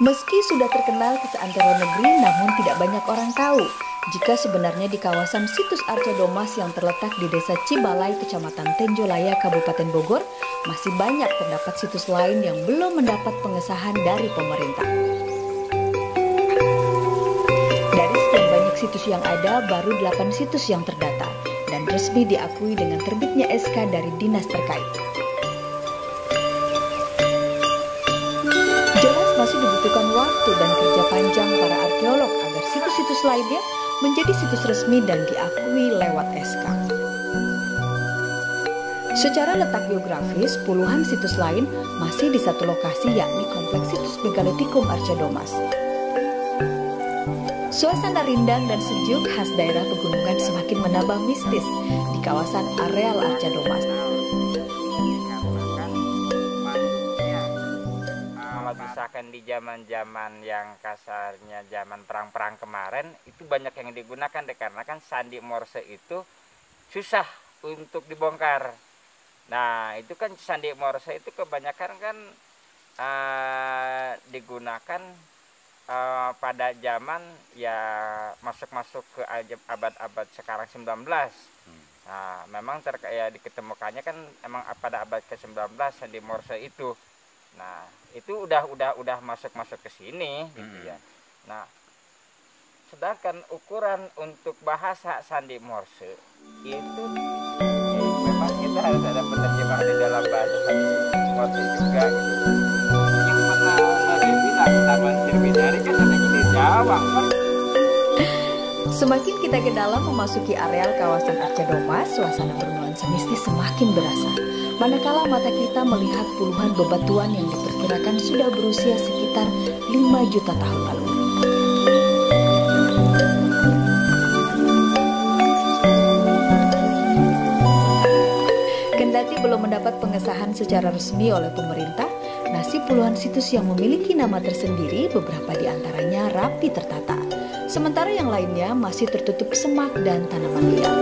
Meski sudah terkenal ke seantero negeri, namun tidak banyak orang tahu jika sebenarnya di kawasan situs Arca Domas yang terletak di Desa Cibalai, Kecamatan Tenjolaya, Kabupaten Bogor, masih banyak terdapat situs lain yang belum mendapat pengesahan dari pemerintah. Dari sekian banyak situs yang ada, baru 8 situs yang terdata dan resmi diakui dengan terbitnya SK dari dinas terkait. Jelas masih dibutuhkan waktu dan kerja panjang para arkeolog agar situs-situs lainnya menjadi situs resmi dan diakui lewat SK. Secara letak geografis, puluhan situs lain masih di satu lokasi, yakni Kompleks Situs Megalitikum Arca Domas. Suasana rindang dan sejuk khas daerah pegunungan semakin menambah mistis di kawasan areal Arca Domas. Misalkan di zaman-zaman yang kasarnya zaman perang-perang kemarin itu banyak yang digunakan deh, karena kan sandi Morse itu susah untuk dibongkar. Nah itu kan sandi Morse itu kebanyakan kan digunakan pada zaman ya masuk ke abad-abad sekarang 19. Nah memang diketemukannya kan emang pada abad ke-19 sandi Morse itu. Nah, itu udah masuk ke sini gitu ya. Nah, sedangkan ukuran untuk bahasa sandi Morse itu memang kita harus ada penerjemahan di dalam bahasa sandi Morse juga gitu. Yang pernah bilang Taman Sriwijaya kan adanya di Jawa kan. Semakin kita ke dalam memasuki areal kawasan Arca Domas, suasana bernuansa mistis semakin berasa. Manakala mata kita melihat puluhan bebatuan yang diperkirakan sudah berusia sekitar 5 juta tahun lalu. Kendati belum mendapat pengesahan secara resmi oleh pemerintah, nasib puluhan situs yang memiliki nama tersendiri beberapa di antaranya rapi tertata. Sementara yang lainnya masih tertutup semak dan tanaman liar.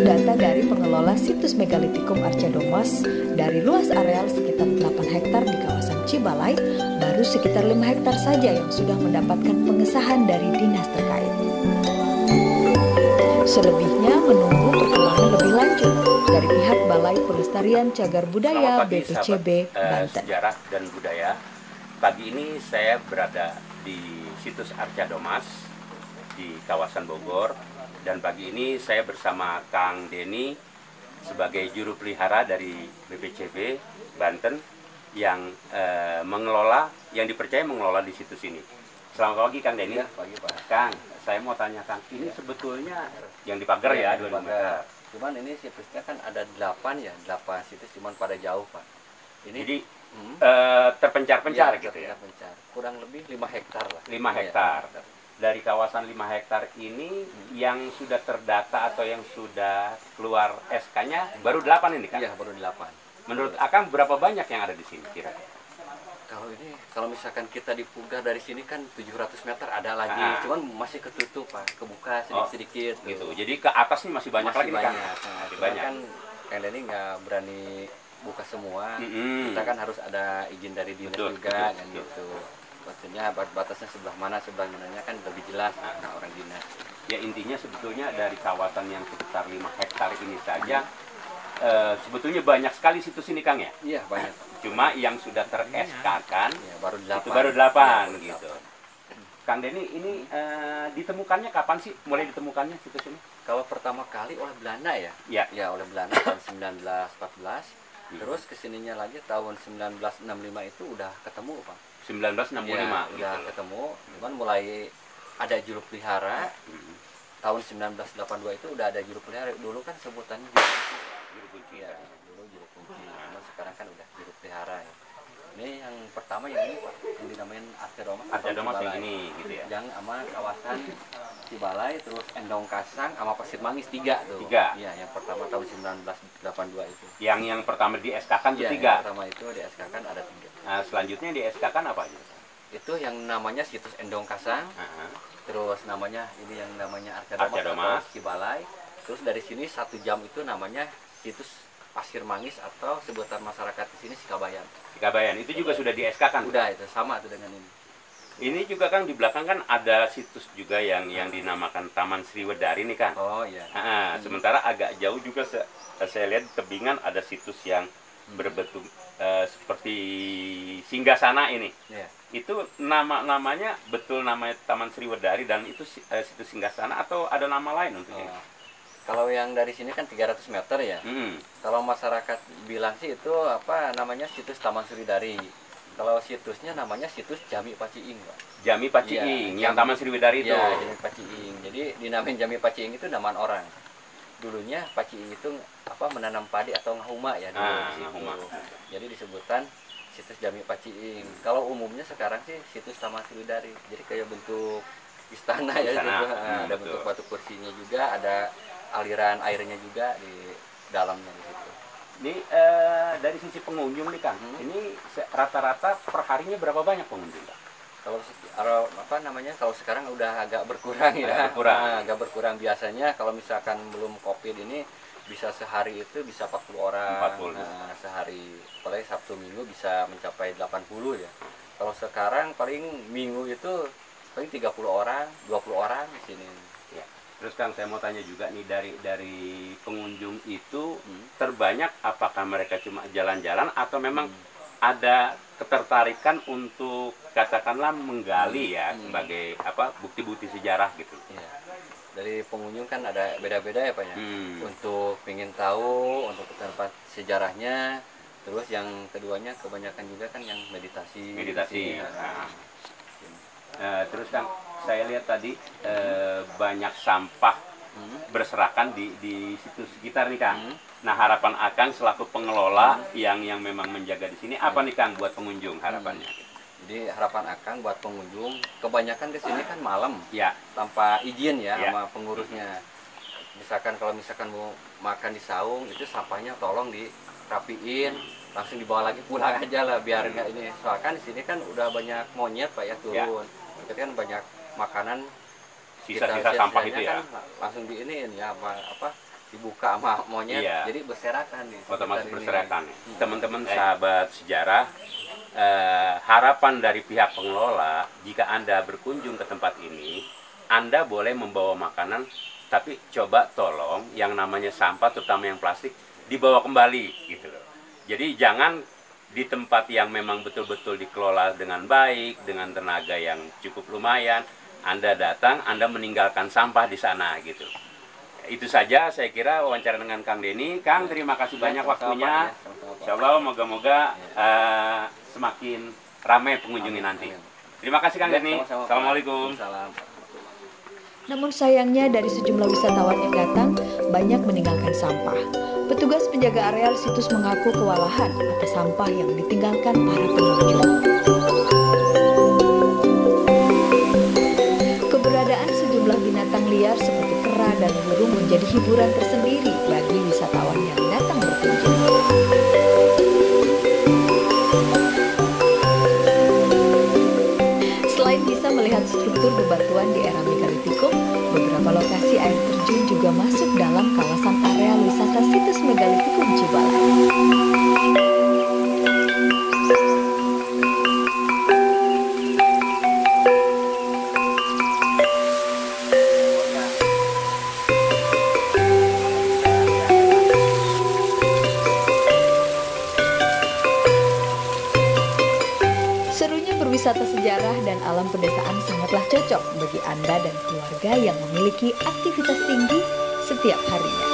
Data dari pengelola situs Megalitikum Arca Domas, dari luas areal sekitar 8 hektar di kawasan Cibalai, baru sekitar 5 hektar saja yang sudah mendapatkan pengesahan dari dinas terkait. Selebihnya menunggu perkembangan lebih lanjut dari pihak Balai Pelestarian Cagar Budaya BPCB Banten. Sejarah dan budaya. Pagi ini saya berada di situs Arca Domas di kawasan Bogor, dan pagi ini saya bersama Kang Denny sebagai juru pelihara dari BPCB Banten yang yang dipercaya mengelola di situs ini. Selamat pagi Kang Denny. Ya, pagi Pak. Kang, saya mau tanya Kang, ini sebetulnya yang dipagar ya 2 meter. Cuman ini situsnya kan ada 8 ya, 8 situs cuman pada jauh Pak. Ini Jadi terpencar-pencar gitu ya. Terpencar. Kurang lebih 5 hektar lah. 5 hektar. Dari kawasan 5 hektar ini yang sudah terdata atau yang sudah keluar SK-nya baru 8 ini kan? Iya, baru 8. Menurut Akang berapa banyak yang ada di sini kira-kira? Kalau misalkan kita dipugar dari sini kan 700 meter ada lagi, cuman masih ketutup Pak, kebuka sedikit-sedikit gitu. Jadi ke atas nih masih banyak lagi banyak. Kan? Nah, Banyak. Kan Kang Denny nggak berani buka semua. Kita kan harus ada izin dari dinas juga kan gitu. Maksudnya batasnya sebelah mananya kan lebih jelas orang dinas. Ya intinya sebetulnya dari kawasan yang sekitar 5 hektar ini saja sebetulnya banyak sekali situs ini Kang ya? Iya banyak. Cuma yang sudah ter-SK-kan ya, baru 8. itu baru 8 ya, gitu. Kang Denny ini ditemukannya kapan sih? Mulai ditemukannya situs ini? Kalau pertama kali oleh Belanda ya? Ya. Ya oleh Belanda tahun 1914. Terus kesininya lagi tahun 1965 itu udah ketemu Pak. 1965 ya, gitu. udah ketemu, cuman mulai ada juru pelihara. Tahun 1982 itu udah ada juru pelihara. Dulu kan sebutannya juru kunci ya, dulu juru kunci. Cuman sekarang kan udah juru pelihara ya. Ini yang pertama yang ini Pak, yang dinamain Arca Domas. Arca Domas yang ini gitu ya. Yang sama kawasan Cibalai, terus Endong Kasang sama Pasir Mangis 3 tuh. 3. Iya, yang pertama tahun 1982 itu. Yang pertama di SK-kan itu 3. Yang pertama itu di SK-kan ada 3. Nah, selanjutnya di SK-kan apa aja? Itu yang namanya situs Endong Kasang. Terus namanya ini yang namanya Arca Domas Cibalai. Terus dari sini 1 jam itu namanya situs Pasir Mangis atau sebutan masyarakat di sini Sikabayan. Kabayan. Itu juga sudah di SK kan? Udah, itu sama tuh dengan ini. Ini juga Kang di belakang kan ada situs juga yang dinamakan Taman Sriwedari nih Kang. Oh iya. Sementara agak jauh juga saya lihat di tebingan ada situs yang berbentuk seperti singgasana ini. Iya. Itu namanya betul namanya Taman Sriwedari dan itu situs singgasana atau ada nama lain untuk ini? Kalau yang dari sini kan 300 meter ya. Kalau masyarakat bilang sih itu apa namanya situs Taman Sriwedari. Kalau situsnya namanya situs Jami Paciing, Pak. Jami Paciing, yang Taman Sriwedari itu. Iya, Jami Paciing. Jadi dinamain Jami Paciing itu namaan orang. Dulunya Paciing itu apa menanam padi atau ngahuma ya dulu di situ. Jadi disebutkan situs Jami Paciing. Kalau umumnya sekarang sih situs Taman Sriwedari. Jadi kayak bentuk istana ya gitu. Ada bentuk batu kursinya juga, ada aliran airnya juga di dalamnya di situ. Ini dari sisi pengunjung nih Kang, ini rata-rata perharinya berapa banyak pengunjung Kang? Kalau apa namanya, kalau sekarang udah agak berkurang ya. Agak berkurang. Biasanya kalau misalkan belum COVID ini bisa sehari itu bisa 40 orang. 40. Nah, sehari. Paling Sabtu Minggu bisa mencapai 80 ya. Kalau sekarang paling minggu itu paling 30 orang, 20 orang di sini. Ya. Terus Kang, saya mau tanya juga nih dari pengunjung itu terbanyak apakah mereka cuma jalan-jalan atau memang ada ketertarikan untuk katakanlah menggali ya sebagai apa bukti-bukti sejarah gitu. Ya. Dari pengunjung kan ada beda-beda ya Pak ya. Untuk ingin tahu untuk tempat sejarahnya, terus yang keduanya kebanyakan juga kan yang meditasi. Terus Kang, saya lihat tadi banyak sampah berserakan di situ sekitar nih Kang. Nah, harapan Akang selaku pengelola yang memang menjaga di sini apa nih Kang buat pengunjung harapannya? Jadi harapan Akang buat pengunjung kebanyakan ke sini kan malam ya, tanpa izin ya sama pengurusnya. Misalkan kalau misalkan mau makan di saung itu sampahnya tolong dirapiin, langsung dibawa lagi pulang aja lah biar nggak ini. Soalnya di sini kan udah banyak monyet Pak ya turun. Itu kan banyak makanan sisa-sisa sampah itu ya. Kan langsung diiniin ya apa dibuka sama monyet, jadi berserakan nih. Otomatis berserakan. Teman-teman sahabat sejarah, harapan dari pihak pengelola jika Anda berkunjung ke tempat ini, Anda boleh membawa makanan, tapi coba tolong yang namanya sampah terutama yang plastik dibawa kembali gitu loh. Jadi jangan di tempat yang memang betul-betul dikelola dengan baik, dengan tenaga yang cukup lumayan, Anda datang, Anda meninggalkan sampah di sana gitu. Itu saja saya kira wawancara dengan Kang Denny. Kang, terima kasih banyak waktunya. Insyaallah moga-moga semakin ramai pengunjungnya nanti. Terima kasih Kang Denny. Assalamualaikum. Namun sayangnya dari sejumlah wisatawan yang datang banyak meninggalkan sampah. Petugas penjaga areal situs mengaku kewalahan atas sampah yang ditinggalkan para pengunjung. Keberadaan sejumlah binatang liar seperti kera dan burung menjadi hiburan tersendiri bagi wisatawan yang datang berkunjung. Selain bisa melihat struktur bebatuan di era Megalitikum, beberapa lokasi air terjun juga masuk dalam kawasan area wisata situs Megalitikum Cibalai. Serunya berwisata sejarah dan alam pedesaan sangatlah cocok bagi Anda dan keluarga yang memiliki aktivitas tinggi setiap harinya.